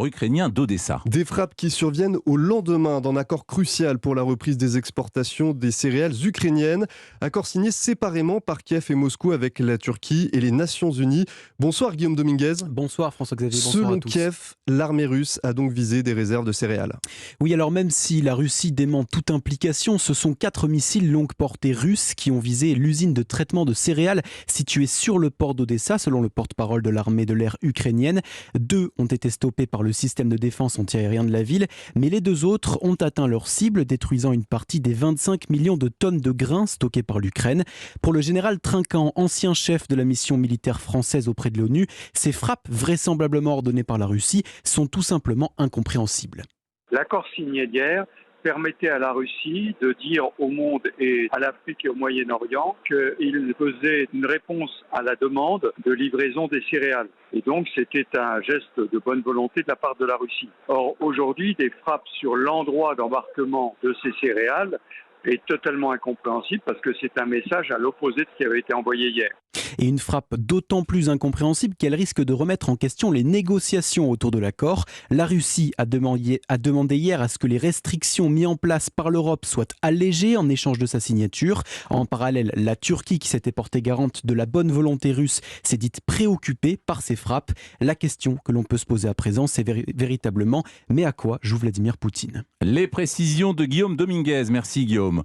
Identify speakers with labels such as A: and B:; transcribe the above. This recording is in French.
A: ukrainien d'Odessa.
B: Des frappes qui surviennent au lendemain d'un accord crucial pour la reprise des exportations des céréales ukrainiennes. Accord signé séparément par Kiev et Moscou avec la Turquie et les Nations Unies. Bonsoir Guillaume Dominguez.
C: Bonsoir François-Xavier, bonsoir
B: Selon
C: à tous.
B: Kiev, l'armée russe a donc visé des réserves de céréales.
C: Oui, alors même si la Russie dément toute implication, ce sont 4 missiles longue portée russes qui ont visé l'usine de traitement de céréales située sur le port d'Odessa, selon le porte-parole de l'armée de l'air ukrainienne. 2 ont été stoppés par le système de défense antiaérien de la ville, mais les 2 autres ont atteint leur cible, détruisant une partie des 25 millions de tonnes de grains stockés par l'Ukraine. Pour le général Trinquant, ancien chef de la mission militaire française auprès de l'ONU, ces frappes, vraisemblablement ordonnées par la Russie, sont tout simplement incompréhensibles.
D: L'accord signé hier permettait à la Russie de dire au monde et à l'Afrique et au Moyen-Orient qu'il faisait une réponse à la demande de livraison des céréales. Et donc c'était un geste de bonne volonté de la part de la Russie. Or aujourd'hui, des frappes sur l'endroit d'embarquement de ces céréales est totalement incompréhensible parce que c'est un message à l'opposé de ce qui avait été envoyé hier.
C: Et une frappe d'autant plus incompréhensible qu'elle risque de remettre en question les négociations autour de l'accord. La Russie a demandé hier à ce que les restrictions mises en place par l'Europe soient allégées en échange de sa signature. En parallèle, la Turquie, qui s'était portée garante de la bonne volonté russe, s'est dite préoccupée par ces frappes. La question que l'on peut se poser à présent, c'est véritablement, mais à quoi joue Vladimir Poutine ?
A: Les précisions de Guillaume Dominguez. Merci Guillaume.